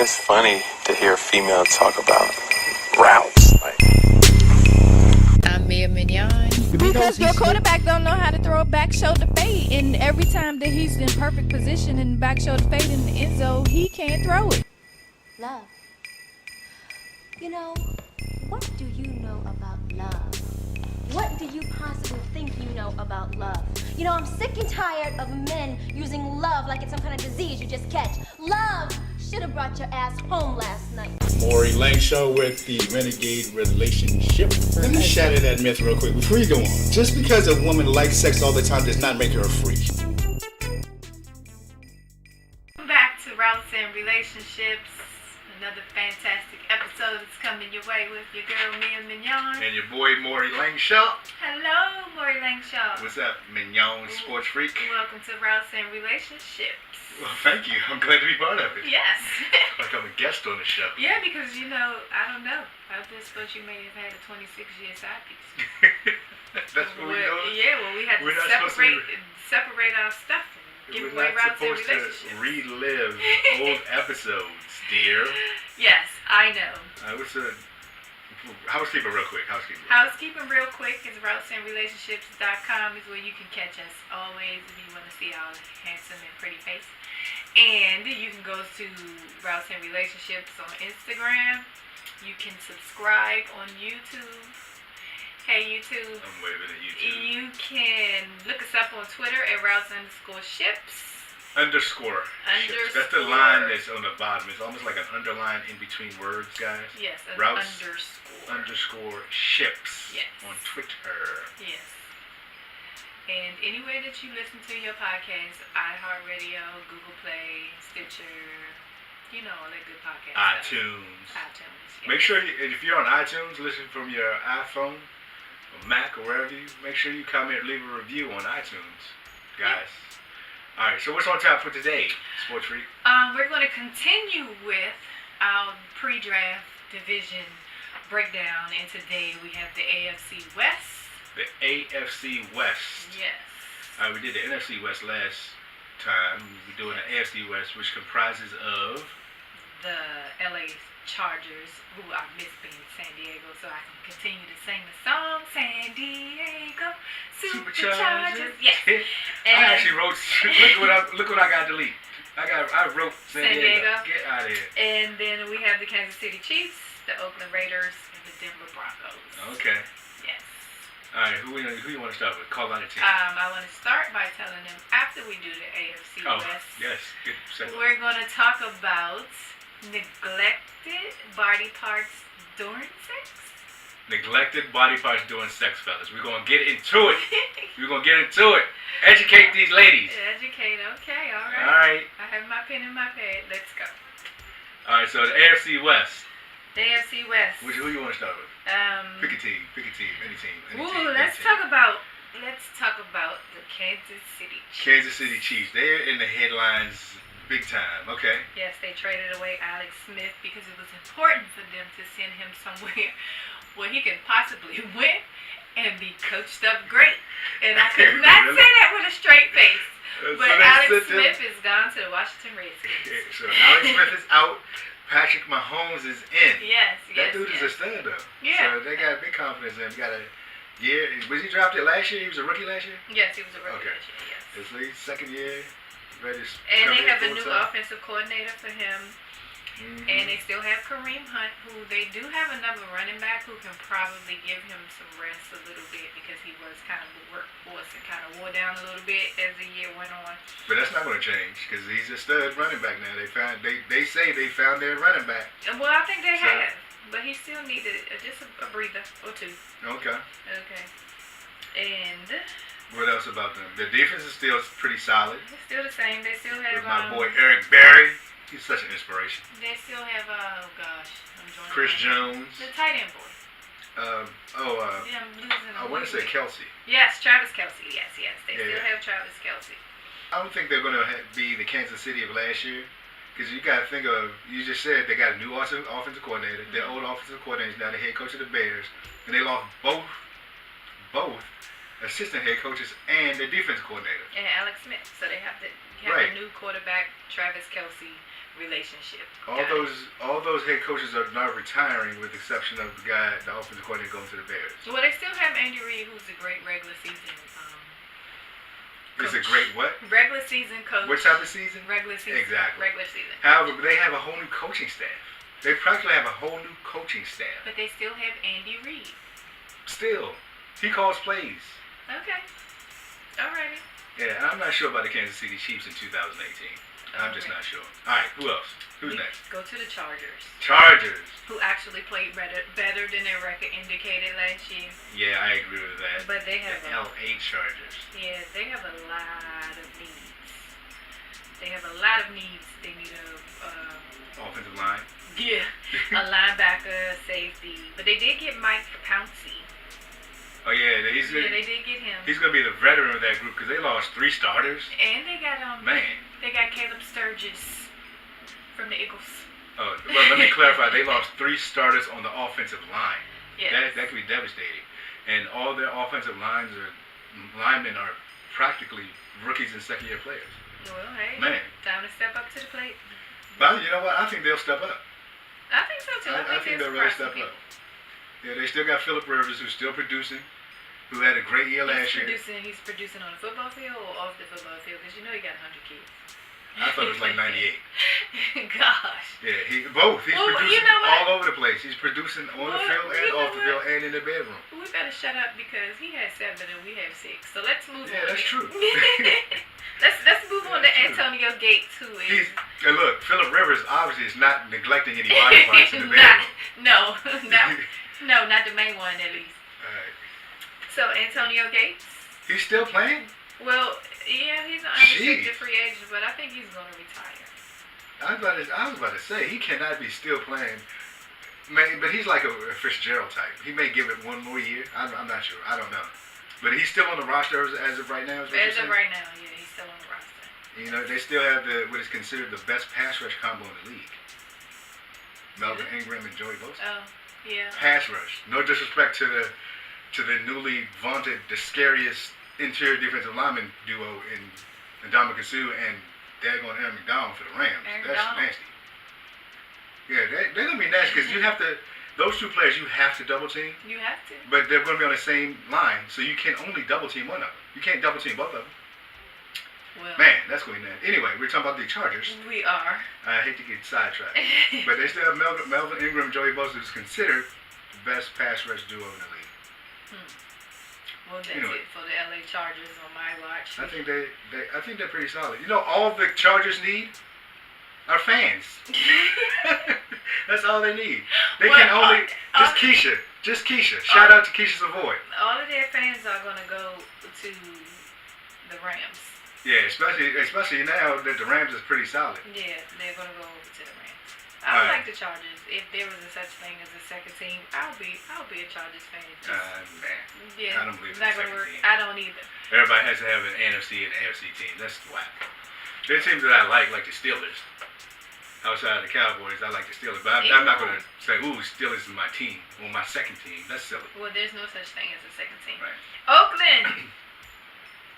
It's funny to hear a female talk about routes. I'm Mia Mignon. Because your quarterback don't know how to throw a back shoulder fade, and every time that he's in perfect position and back shoulder fade in the end zone, he can't throw it. Love. You know, what do you know about love? What do you possibly think you know about love? You know, I'm sick and tired of men using love like it's some kind of disease you just catch. Love should have brought your ass home last night. Mori Lang Show with the Renegade Relationship. Let me shatter that myth real quick before you go on. Just because a woman likes sex all the time does not make her a freak. Welcome back to Routes and Relationships. Another fantastic episode is coming your way with your girl Mia Mignon. And your boy Mori Lang Show. Hello, Mori Lang Show. What's up, Mignon Sports Freak? Welcome to Routes and Relationships. Well, thank you. I'm glad to be part of it. Yes. Like I'm a guest on the show. Yeah, because I don't know. I just suppose you may have had a 26-year side piece. That's what we're doing? Yeah, well, we had to separate our stuff and give away Routes and Relationships. We're not supposed to relive old episodes, dear. Yes, I know. What's the housekeeping real quick? Housekeeping real quick is routesandrelationships.com is where you can catch us always if you want to see our handsome and pretty face. And you can go to Routes and Relationships on Instagram. You can subscribe on YouTube. Hey YouTube. I'm waving at YouTube. You can look us up on Twitter at routes_ships. Underscore. That's the line that's on the bottom. It's almost like an underline in between words, guys. Yes, an Routes underscore ships. Yes. On Twitter. Yes. And anywhere that you listen to your podcast, iHeartRadio, Google Play, Stitcher, all that good podcast iTunes. stuff. iTunes. Yes. Make sure, if you're on iTunes, listen from your iPhone or Mac or wherever make sure you comment, leave a review on iTunes, guys. Yeah. All right, so what's on tap for today, Sports Freak? We're going to continue with our pre-draft division breakdown, and today we have the AFC West. The AFC West. Yes. All right, we did the NFC West last time. We're doing the AFC West, which comprises of the LA Chargers, who I miss being San Diego, so I can continue to sing the song, San Diego Superchargers. Yes. And I actually wrote. Look what I got to delete. I wrote San Diego. Get out of here. And then we have the Kansas City Chiefs, the Oakland Raiders, and the Denver Broncos. Okay. Yes. All right. Who you want to start with? Call out a team. I want to start by telling them after we do the AFC West. Yes. Good. We're going to talk about neglected body parts during sex. Neglected body parts during sex, fellas. We're going to get into it. Educate these ladies. Educate, okay, all right. All right. I have my pen in my pad. Let's go. All right, so the AFC West. The AFC West. Who you want to start with? Pick a team, any team. Let's talk about the Kansas City Chiefs. Kansas City Chiefs. They're in the headlines big time. Okay. Yes, they traded away Alex Smith because it was important for them to send him somewhere where he could possibly win and be coached up great. And I could not say that with a straight face. But Alex Smith is gone to the Washington Redskins. Okay, so Alex Smith is out. Patrick Mahomes is in. Yes. That dude is a stud, though. Yeah. So they got big confidence in him. Got a year. Was he drafted last year? He was a rookie last year? Yes, he was a rookie last year, yes. It's his second year. And they have a new offensive coordinator for him. Mm-hmm. And they still have Kareem Hunt, who they do have another running back who can probably give him some rest a little bit because he was kind of the workhorse and kind of wore down a little bit as the year went on. But that's not going to change because he's a stud running back now. They say they found their running back. Well, I think they have, but he still needed just a breather or two. Okay. And what else about them? The defense is still pretty solid. It's still the same. They still have my boy Eric Berry. He's such an inspiration. They still have Chris Jones. The tight end boy. I want to say Kelsey. Yes, Travis Kelsey. Yes. They still have Travis Kelsey. I don't think they're going to be the Kansas City of last year. Because you got to think of, you just said they got a new offensive coordinator. Mm-hmm. Their old offensive coordinator is now the head coach of the Bears. And they lost both assistant head coaches and their defense coordinator. And Alex Smith. So they have to have a new quarterback, Travis Kelsey, relationship. All those head coaches are not retiring, with the exception of the offensive coordinator going to the Bears. Well, they still have Andy Reid, who's a great regular season Is a great what? Regular season coach. What type of season? Regular season. Exactly. Regular season. However, they have a whole new coaching staff. They practically have a whole new coaching staff. But they still have Andy Reid. Still, he calls plays. Okay. Alrighty. Yeah, I'm not sure about the Kansas City Chiefs in 2018. I'm just not sure. All right, who else? Who's next? Go to the Chargers. Chargers. Who actually played better than their record indicated last year. Yeah, I agree with that. But they have the LA Chargers. Yeah, they have a lot of needs. They need a offensive line. Yeah, a linebacker, safety. But they did get Mike Pouncey. Oh yeah, they did get him. He's gonna be the veteran of that group because they lost 3 starters. And they got They got Caleb Sturgis from the Eagles. Oh, well, let me clarify. They lost 3 starters on the offensive line. Yes. That could be devastating. And all their offensive linemen are practically rookies and second-year players. Well, hey, man, time to step up to the plate. But you know what? I think they'll step up. I think so too. I think they'll really step up. Yeah, they still got Phillip Rivers, who's still producing, who had a great year last year. He's producing on the football field or off the football field? Because you know he got 100 kids. I thought it was like 98. Gosh. Yeah, both. He's producing all over the place. He's producing on the field and off the field and in the bedroom. We better shut up because he has 7 and we have 6. So let's move on. Yeah, that's true. Let's move on to Antonio Gates, who is... And look, Phillip Rivers obviously is not neglecting any body parts in the bedroom. No, not the main one at least. All right. So Antonio Gates? He's still playing? Well, yeah, he's an unrestricted free agent, but I think he's going to retire. I was about to say, he cannot be still playing. But he's like a Fitzgerald type. He may give it 1 more year. I'm not sure. I don't know. But he's still on the roster as of right now? As of right now, yeah, he's still on the roster. You know, they still have what is considered the best pass rush combo in the league. Melvin Ingram and Joey Bosa. Oh, yeah. Pass rush. No disrespect to the newly vaunted, the scariest interior defensive lineman duo in Ndamukong Suh and daggone Aaron McDonald for the Rams. That's nasty. Yeah, they're going to be nasty because you have to, those 2 players you have to double team. You have to. But they're going to be on the same line, so you can only double team one of them. You can't double team both of them. Well, man, that's going to be nasty. Anyway, we're talking about the Chargers. We are. I hate to get sidetracked. But they still have Melvin Ingram and Joey Bosa, who's considered the best pass rush duo in the league. Well, that's it for the LA Chargers on my watch. I think they're pretty solid. You know, all the Chargers need are fans. That's all they need. They can only just Keisha. Shout out to Keisha Savoy. All of their fans are gonna go to the Rams. Yeah, especially now that the Rams is pretty solid. Yeah, they're gonna go over to the Rams. I like the Chargers. If there was a such thing as a second team, I'll be a Chargers fan. Man. Yeah, I don't believe it's not gonna work. I don't either. Everybody has to have an NFC and AFC team. That's whack. There are teams that I like the Steelers. Outside of the Cowboys, I like the Steelers. But I'm not going to say, ooh, Steelers is my team. Or my second team. That's silly. Well, there's no such thing as a second team. Right. Oakland.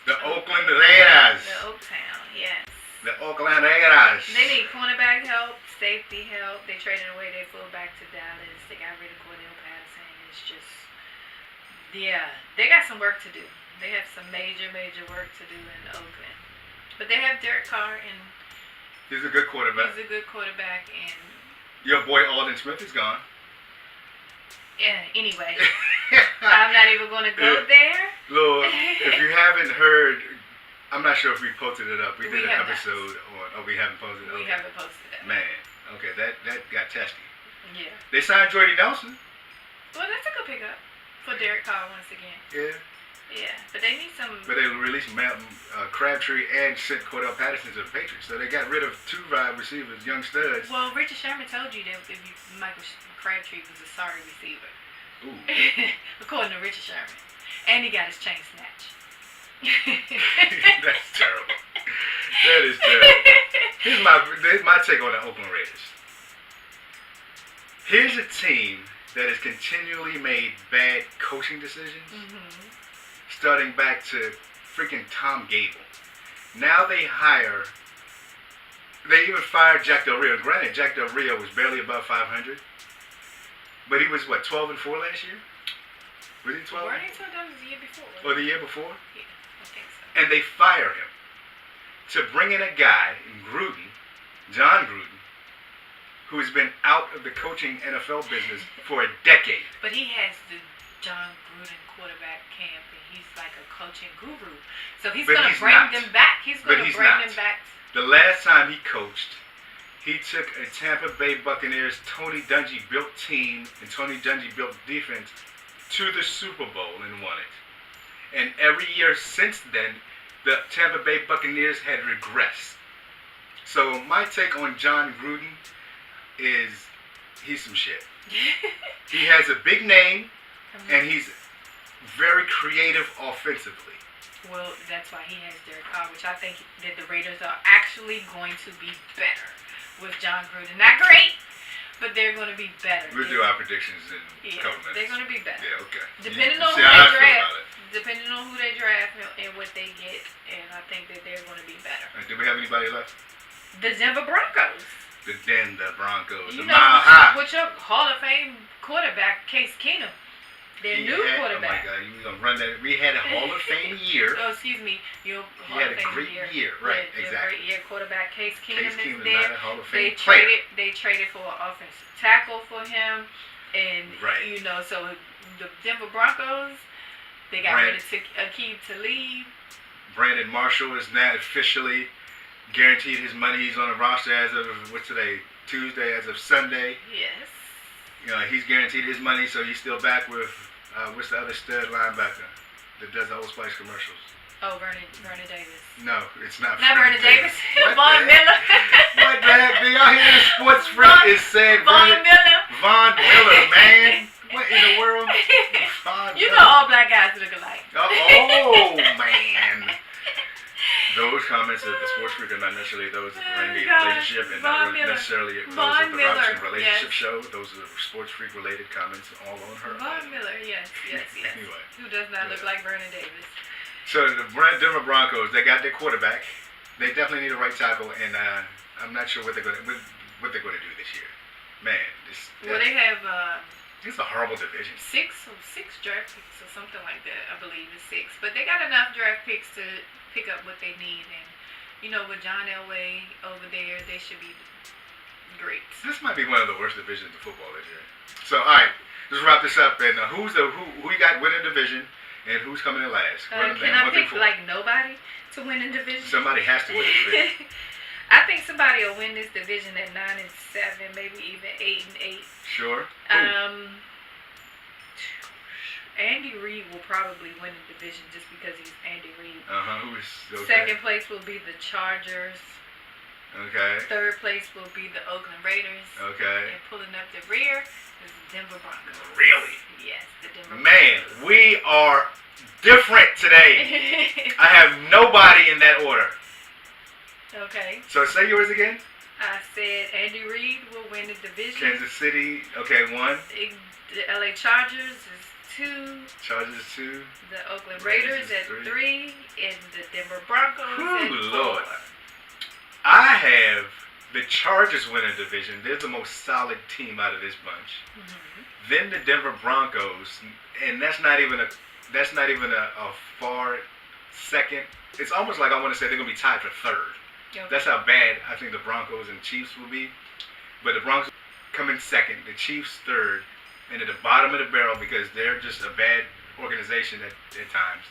The Oakland Raiders. The Oaktown, yes. The Oakland Raiders. They need cornerback help, safety help. They traded away their fullback to Dallas. They got rid of Cordell Patterson. It's just, yeah, they got some work to do. They have some major work to do in Oakland. But they have Derek Carr, and he's a good quarterback. And your boy Alden Smith is gone. Yeah, anyway. I'm not even going to go there. Lord, if you haven't heard, I'm not sure if we posted it up. We did an episode we haven't posted it. We haven't posted it. Man, okay, that got testy. Yeah. They signed Jordy Nelson. Well, that's a good pickup for Derek Carr once again. Yeah. Yeah, but they need some. But they released Crabtree and sent Cordell Patterson to the Patriots, so they got rid of 2 wide receivers, young studs. Well, Richard Sherman told you that Michael Crabtree was a sorry receiver. Ooh. According to Richard Sherman, and he got his chain snatched. That's terrible. That is terrible. Here's my take on the Oakland Raiders. Here's a team that has continually made bad coaching decisions. Mm-hmm. Starting back to freaking Tom Gable. Now they hire They even fired Jack Del Rio. Granted, Jack Del Rio was barely above 500, but he was what 12-4 last year. Was he 12? Weren't they 12? That was the year before. Or the year before? Yeah, I think so. And they fire him to bring in a guy, Gruden, John Gruden, who's been out of the coaching NFL business for a decade. But he has the John Gruden quarterback camp, and he's like a coaching guru. So he's going to bring them back. He's going to bring them back. The last time he coached, he took a Tampa Bay Buccaneers Tony Dungy built team and Tony Dungy built defense to the Super Bowl and won it. And every year since then, the Tampa Bay Buccaneers had regressed. So my take on John Gruden is he's some shit. He has a big name, and he's very creative offensively. Well, that's why he has Derek Carr, which I think that the Raiders are actually going to be better with John Gruden. Not great, but they're going to be better. We'll do our predictions in a couple minutes. They're going to be better. Yeah, okay. Depending on who they draft and what they get, and I think that they're going to be better. Do we have anybody left? The Denver Broncos. The Denver Broncos. You the know, Mile High. with your Hall of Fame quarterback, Case Keenum. Their new quarterback. Oh my God, you gonna run that? We had a Hall of Fame year. Oh, excuse me, your Hall of Fame year. Right, exactly. Great year quarterback Case Keenum Case Keenum is there. not a Hall of Fame player. They traded for an offensive tackle for him, and right. So the Denver Broncos, they got rid of Aqib Talib. Brandon Marshall is now officially guaranteed his money. He's on the roster as of what's today? Tuesday, as of Sunday. Yes. You know, he's guaranteed his money, so he's still back with what's the other stud linebacker that does the Old Spice commercials? Oh, Vernon Davis. No, it's not. Not Vernon Davis. What Von Miller. What the heck? Do y'all hear the sports freak is saying Von Miller? Von Miller, man. What in the world? You know all black guys look alike. Oh, man. Those comments of the sports freak are not necessarily those of the Randy relationship and not necessarily those of the Robson relationship show. Those are sports freak related comments all on her. Von Miller, yes. Anyway. Who does not look like Vernon Davis. So the Denver Broncos, they got their quarterback. They definitely need a right tackle, and I'm not sure what they're going to do this year. Man, they have it's a horrible division. Six draft picks or something like that. I believe it's 6, but they got enough draft picks to pick up what they need, and with John Elway over there, they should be great. This might be one of the worst divisions of football this year. So, all right, let's wrap this up. And who you got winning division, and who's coming in last? Can I pick nobody to win in division? Somebody has to win the division. I think somebody will win this division at 9-7, maybe even 8-8. Sure. Andy Reid will probably win the division just because he's Andy Reid. Okay. Second place will be the Chargers. Okay. Third place will be the Oakland Raiders. Okay. And pulling up the rear is the Denver Broncos. Really? Yes, the Denver Broncos. Man, we are different today. I have nobody in that order. Okay. So say yours again. I said Andy Reid will win the division. Kansas City, okay, 1. The LA Chargers is 2. Chargers 2. The Oakland Raiders at 3. And the Denver Broncos at 4. Lord. I have the Chargers winning division. They're the most solid team out of this bunch. Mm-hmm. Then the Denver Broncos, and that's not even a far second. It's almost like I want to say they're gonna be tied for third. Okay. That's how bad I think the Broncos and Chiefs will be. But the Broncos come in second, the Chiefs third, and at the bottom of the barrel, because they're just a bad organization at times,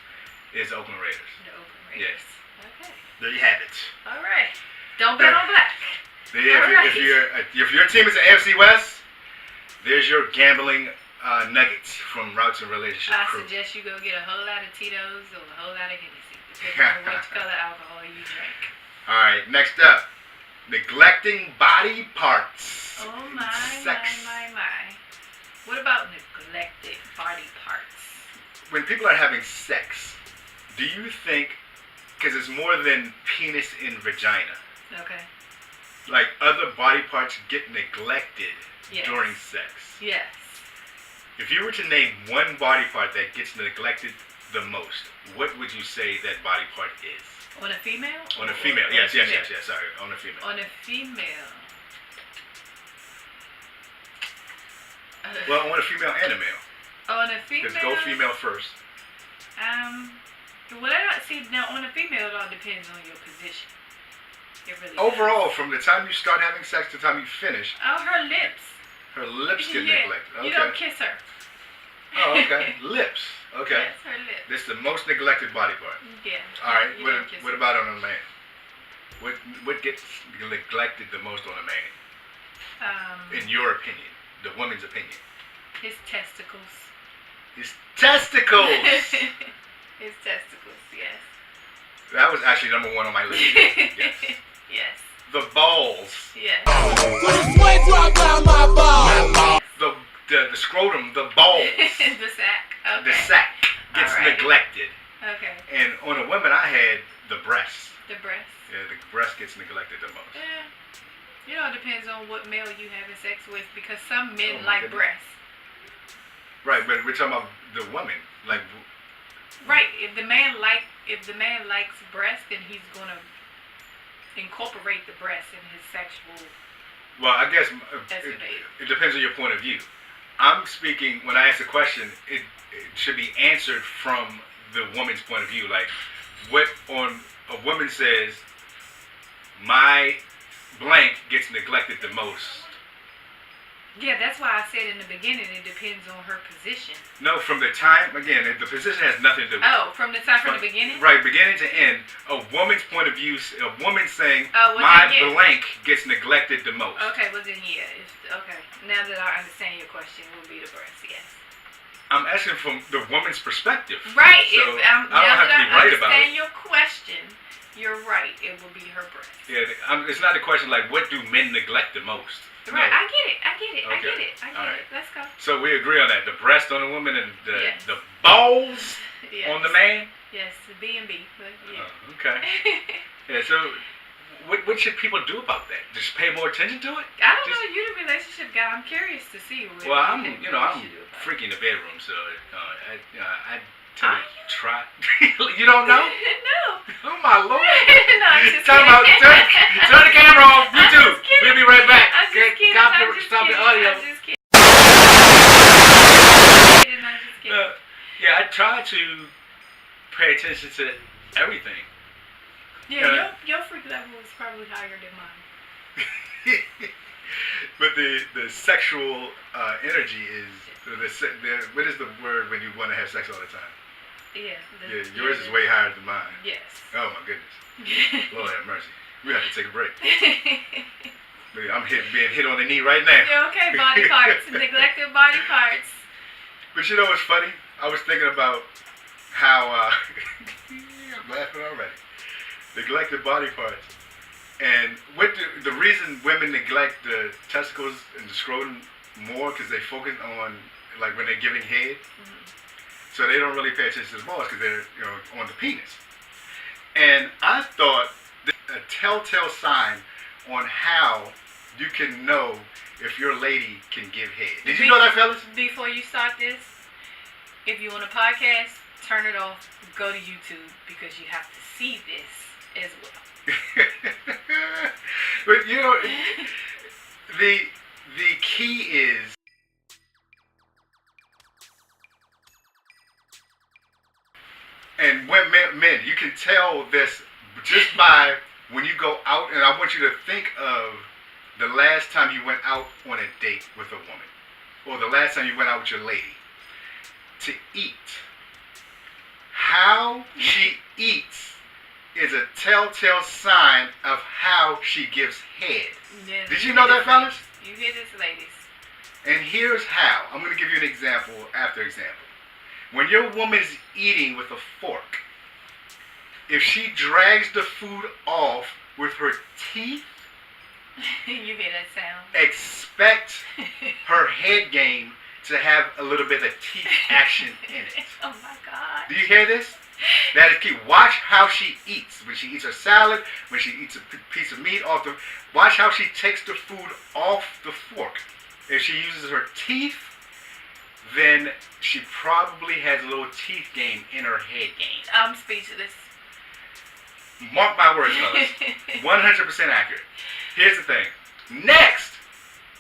is Oakland Raiders. The Oakland Raiders. Yes. Okay. There you have it. All right. Don't bet on black. If your team is an AFC West, there's your gambling nuggets from Routes and Relationship I Crew. suggest you go get a whole lot of Tito's or a whole lot of Hennessy, depending on which color alcohol you drink. All right, next up, neglecting body parts. Oh my. What about neglected body parts? When people are having sex, do you think, because it's more than penis and vagina, okay, like other body parts get neglected during sex? Yes. If you were to name one body part that gets neglected the most, what would you say that body part is? On a female? On a female. Yes. Sorry, on a female. On a female. Well, on a female and a male. On a female. Let's go female first. Now on a female, it all depends on your position. It really Overall, does. from the time you start having sex to the time you finish, Oh, her lips. her lips get Yeah. neglected. Okay. You don't kiss her. Oh, okay. Lips. Okay. Yes, her lips. This is the most neglected body part. Yeah. All right. You don't kiss What her. about on a man? What gets neglected the most on a man? In your opinion, the woman's opinion. His testicles. His testicles. His testicles, yes. That was actually number one on my list. Yes. Yes. The balls. Yes. The scrotum, the balls. The sack. Okay. The sack gets Alright. neglected. Okay. And on a woman, I had the breasts. The breast. Yeah, the breast gets neglected the most. Yeah. You know, it depends on what male you having sex with, because some men Oh my like goodness. breasts. Right, but we're talking about the woman. Like, Right. If the man likes breast, then he's gonna incorporate the breast in his sexual. well, I guess Escapade. it depends on your point of view. I'm speaking, when I ask a question, it should be answered from the woman's point of view. Like, what on a woman says, my blank gets neglected the most. Yeah, that's why I said in the beginning it depends on her position. No, from the time, again, the position has nothing to do with it. Oh, from the beginning? Right, beginning to end, a woman's point of view, a woman saying, Oh, well, my then, yeah. blank gets neglected the most. Okay, well then, yeah. Okay, now that I understand your question, will be the breast, yes. I'm asking from the woman's perspective. Right. So Now I don't have to that be I right about understand it. your question, you're right. It will be her breast. Yeah, it's not a question like, what do men neglect the most? Right, No. I get it. Okay. All right. Let's go. So we agree on that. The breast on the woman and Yes. the balls Yes. on the man? Yes, the B and B. But yeah. Oh, okay. Yeah, so what should people do about that? Just pay more attention to it? I don't know. You're the relationship guy. I'm curious to see what. Well, I'm you I'm should do about it. freaky in the bedroom, so I tell you, try. You don't know? No. Oh my lord! No, I'm just Talking about kidding. turn the camera off. You I'm too. just kidding. We'll be right back. I'm just kidding. Stop the audio. I'm just kidding. I'm just kidding. Yeah, I try to pay attention to everything. Yeah, your freak level is probably higher than mine. But the sexual energy is what is the word when you want to have sex all the time? Yeah. Yeah, yours is way higher than mine. Yes. Oh my goodness. Lord have mercy. We have to take a break. But I'm being hit on the knee right now. You're okay, body parts. Neglected body parts. But you know what's funny? I was thinking about how I'm laughing already. Neglected body parts. And the reason women neglect the testicles and the scrotum more because they focus on, like, when they're giving head. Mm-hmm. So they don't really pay attention to the balls because they're, on the penis. And I thought a telltale sign on how you can know if your lady can give head. Did you know that, fellas? Before you start this, if you're on a podcast, turn it off, go to YouTube, because you have to see this as well. But the key is and when men, you can tell this just by when you go out, and I want you to think of the last time you went out on a date with a woman, or the last time you went out with your lady to eat. How she eats is a telltale sign of how she gives head. Yeah, Did you know that, fellas? You hear this, ladies. And here's how. I'm going to give you an example after example. When your woman is eating with a fork, if she drags the food off with her teeth, You hear that sound? expect her head game to have a little bit of teeth action in it. Oh my God. Do you hear this? That is key. Watch how she eats. When she eats her salad, when she eats a piece of meat off the... Watch how she takes the food off the fork. If she uses her teeth, then she probably has a little teeth game in her head game. I'm speechless. Mark my words, fellas. 100% accurate. Here's the thing. Next,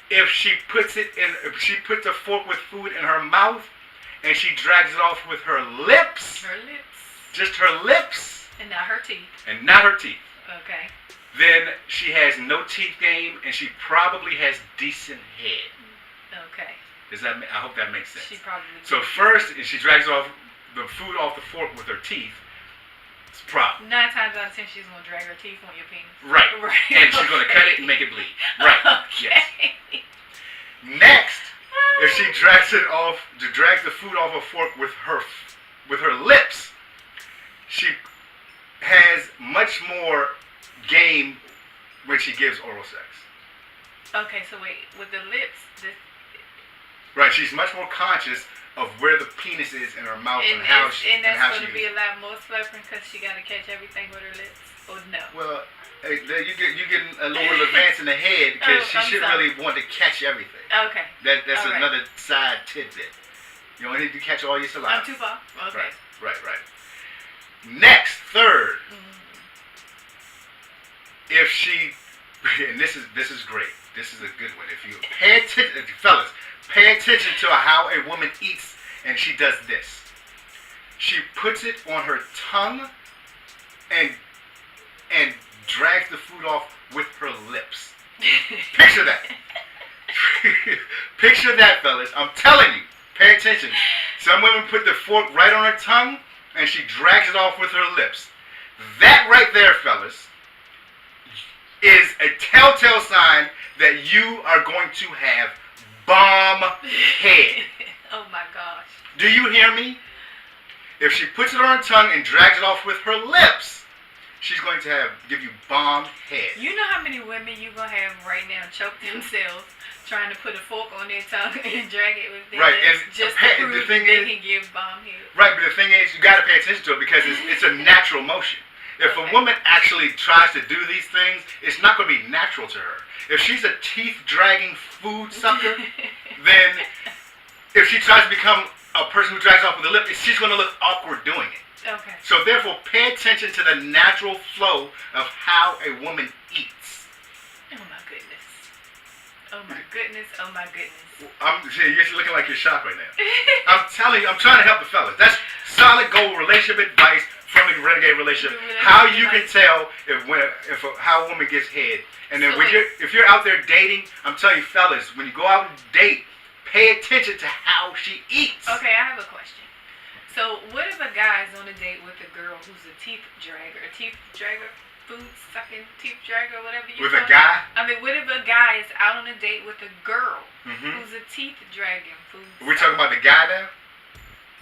if she puts a fork with food in her mouth and she drags it off with her lips. Her lips. Just her lips. And not her teeth. And not her teeth. Okay. Then she has no teeth game and she probably has decent head. Okay. I hope that makes sense. She probably. So first, if she drags off the food off the fork with her teeth, it's a problem. 9 times out of 10, she's gonna drag her teeth on your penis. Right. And she's gonna cut it and make it bleed. Right. Okay. Yes. Next, if she drags the food off a fork with her lips, she has much more game when she gives oral sex. Okay, so wait, with the lips, right? She's much more conscious of where the penis is in her mouth and how she and that's going to be uses a lot more slurping because she got to catch everything with her lips. Or no? Well, you getting a little advance in the head because she shouldn't really want to catch everything. Okay. That's all right. another side tidbit. You don't need to catch all your saliva. I'm too far. Okay. Right. Next, third. If she, and this is great. This is a good one. If you pay attention, fellas, pay attention to how a woman eats, and she does this. She puts it on her tongue, and drags the food off with her lips. Picture that. Picture that, fellas. I'm telling you. Pay attention. Some women put the fork right on her tongue, and she drags it off with her lips. That right there, fellas, is a telltale sign that you are going to have bomb head. Oh my gosh. Do you hear me? If she puts it on her tongue and drags it off with her lips, she's going to give you bomb head. You know how many women you gonna have right now choke themselves trying to put a fork on their tongue and drag it with their lips just to prove the thing they is, can give bomb head. Right, but the thing is, you got to pay attention to it because it's a natural motion. If a woman actually tries to do these things, it's not going to be natural to her. If she's a teeth-dragging food sucker, then if she tries to become a person who drags off with a lip, she's going to look awkward doing it. Okay. So therefore, pay attention to the natural flow of how a woman eats. Oh my goodness. Oh my goodness. Oh my goodness. You're looking like you're shocked right now. I'm telling you, I'm trying to help the fellas. That's solid gold relationship advice from the Renegade Relationship. How you can tell how a woman gets head. And then if you're out there dating, I'm telling you, fellas, when you go out and date, pay attention to how she eats. Okay, I have a question. So what if a guy is on a date with a girl who's a teeth dragger, food sucking teeth dragger, whatever you with call a guy? it? I mean, what if a guy is out on a date with a girl Mm-hmm. who's a teeth dragging food? We're talking about the guy now?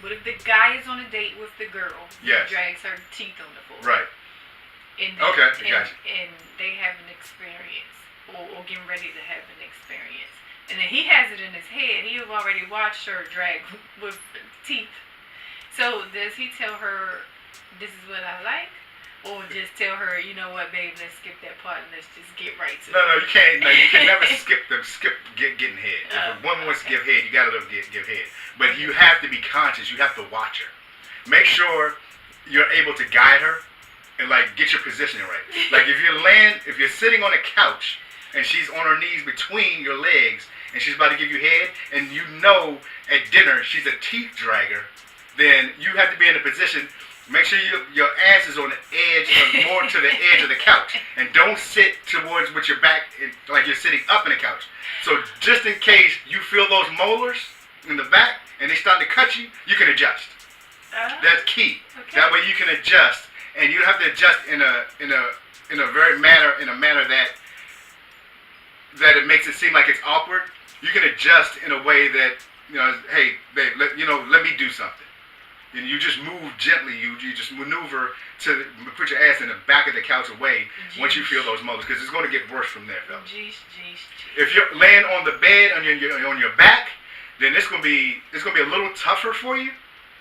What if the guy is on a date with the girl who Yes. drags her teeth on the floor? Right. And Okay, I got you. And they have an experience, or getting ready to have an experience. And then he has it in his head. He has already watched her drag with teeth. So does he tell her, this is what I like? Or just tell her, you know what, babe, let's skip that part and let's just get right to it. No, you can't. No, you can never skip getting head. If a woman wants to give head, you gotta let her give head. But you have to be conscious. You have to watch her. Make sure you're able to guide her and get your positioning right. Like if you're sitting on a couch and she's on her knees between your legs and she's about to give you head, and you know at dinner she's a teeth dragger, then you have to be in a position. Make sure your ass is on the edge, or more to the edge of the couch, and don't sit towards with your back like you're sitting up in the couch. So just in case you feel those molars in the back and they start to cut you, you can adjust. That's key. Okay. That way you can adjust, and you don't have to adjust in a manner that it makes it seem like it's awkward. You can adjust in a way that hey babe, let me do something. And you just move gently. You just maneuver to put your ass in the back of the couch away. Once you feel those molars, because it's going to get worse from there, fellas. If you're laying on the bed on your back, then it's going to be a little tougher for you,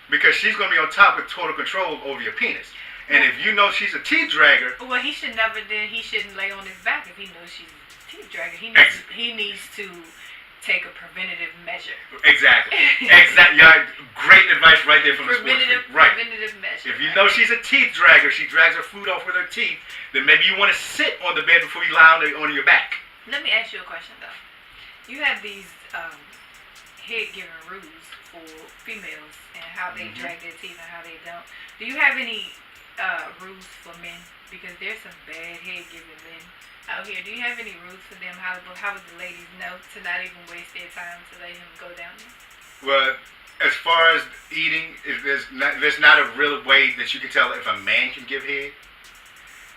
because she's going to be on top with total control over your penis. And if you know she's a teeth dragger, well, he shouldn't lay on his back if he knows she's a teeth dragger. He needs to take a preventative measure. Exactly. Yeah, great advice right there from the sports freak. Right. Preventative measure. If you know she's a teeth dragger, she drags her food off with her teeth, then maybe you want to sit on the bed before you lie on your back. Let me ask you a question, though. You have these head-giving rules for females and how they drag their teeth and how they don't. Do you have any rules for men? Because there's some bad head-giving men out here. Do you have any rules for them? How would the ladies know to not even waste their time to let him go down there? Well, as far as eating, there's not a real way that you can tell if a man can give head.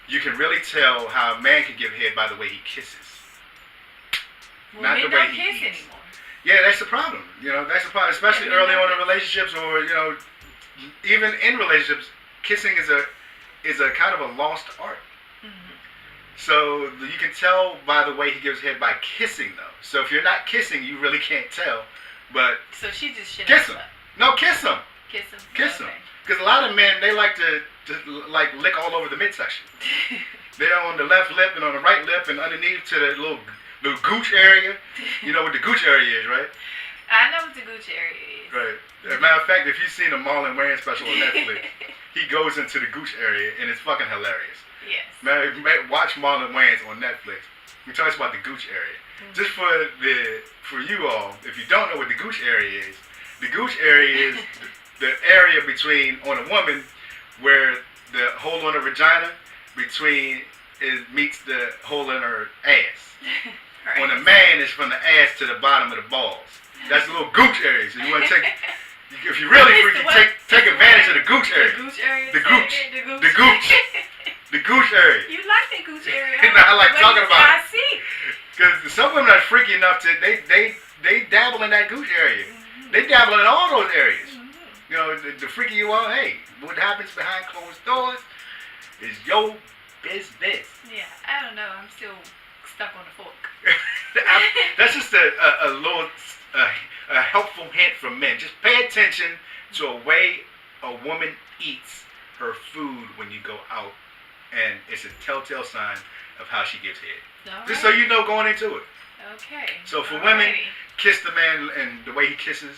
You can really tell how a man can give head by the way he kisses. Well, not men the way don't he kiss eats. anymore. Yeah, that's the problem. That's the problem, especially early on in relationships, or even in relationships, kissing is a kind of a lost art. So you can tell by the way he gives head by kissing, though. So if you're not kissing, you really can't tell. But so she just should kiss him. No, kiss him. Kiss him. Kiss him. Okay. Because a lot of men, they like to lick all over the midsection. They're on the left lip and on the right lip and underneath to the little gooch area. You know what the gooch area is, right? I know what the gooch area is. Right. As a matter of fact, if you've seen a Marlon Wayans special on Netflix, he goes into the gooch area and it's fucking hilarious. Yes. Man, watch Marlon Wayans on Netflix. He talks about the gooch area. Just for you all, if you don't know what the gooch area is the area between, on a woman, where the hole on her vagina meets the hole in her ass. Right. On a man, it's from the ass to the bottom of the balls. That's the little gooch area. So you want to if you really freaky, take advantage of the gooch area. The gooch area. The gooch. The gooch. The gooch area. You like the gooch area? I like talking about it. I see. Because some women are freaky enough to they dabble in that gooch area. They dabble in all those areas. The freaky you are. Hey, what happens behind closed doors is your business. Yeah, I don't know. I'm still stuck on the fork. That's just a little a helpful hint from men. Just pay attention to a way a woman eats her food when you go out, and it's a telltale sign of how she gives head. All Just right. so you know going into it. Okay. So for Alrighty. women, kiss the man and the way he kisses.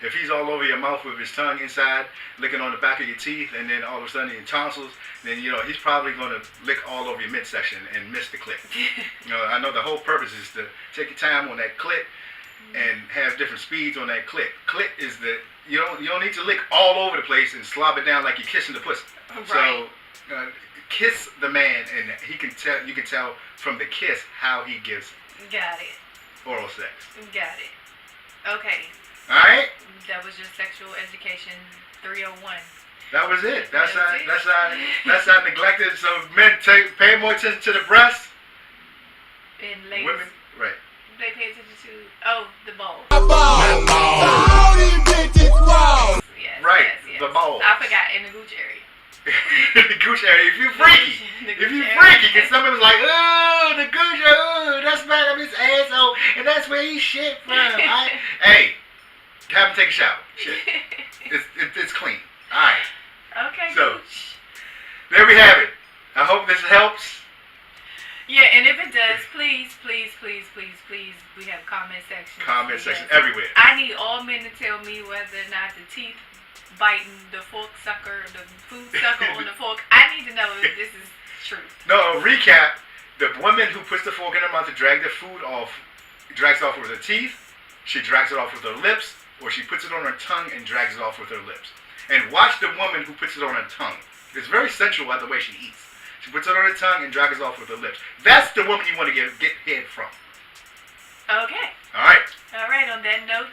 If he's all over your mouth with his tongue inside, licking on the back of your teeth, and then all of a sudden your tonsils, then he's probably going to lick all over your midsection and miss the clit. I know the whole purpose is to take your time on that clit and have different speeds on that clit. Clit is you don't need to lick all over the place and slob it down like you're kissing the pussy. Right. So kiss the man, and you can tell from the kiss how he gives Got it. oral sex. Got it. Okay. All right. That was your sexual education 301. That was it. That's how neglected. So men pay more attention to the breasts. And ladies, Women, right? they pay attention to the balls. Yes, Right, yes. the balls. I forgot, in the gooch area. The gooch area. If you freaky, because somebody was like, oh, the gooch, that's right up his asshole, and that's where he shit from. Hey, have him take a shower. Shit, it's clean. All right. Okay. So, gooch. there we have it. I hope this helps. Yeah, and if it does, please, we have comment sections. Comment section everywhere. I need all men to tell me whether or not the teeth biting, the fork sucker, the food sucker on the fork. I need to know if this is true. No, recap. The woman who puts the fork in her mouth to drag the food off, drags it off with her teeth. She drags it off with her lips, or she puts it on her tongue and drags it off with her lips. And watch the woman who puts it on her tongue. It's very sensual by the way she eats. She puts it on her tongue and drags it off with her lips. That's the woman you want to get head from. Okay. All right. All right, on that note,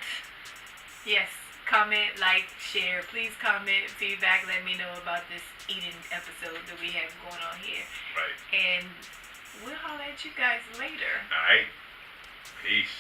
yes, comment, like, share. Please comment, feedback, let me know about this eating episode that we have going on here. Right. And we'll holler at you guys later. All right. Peace.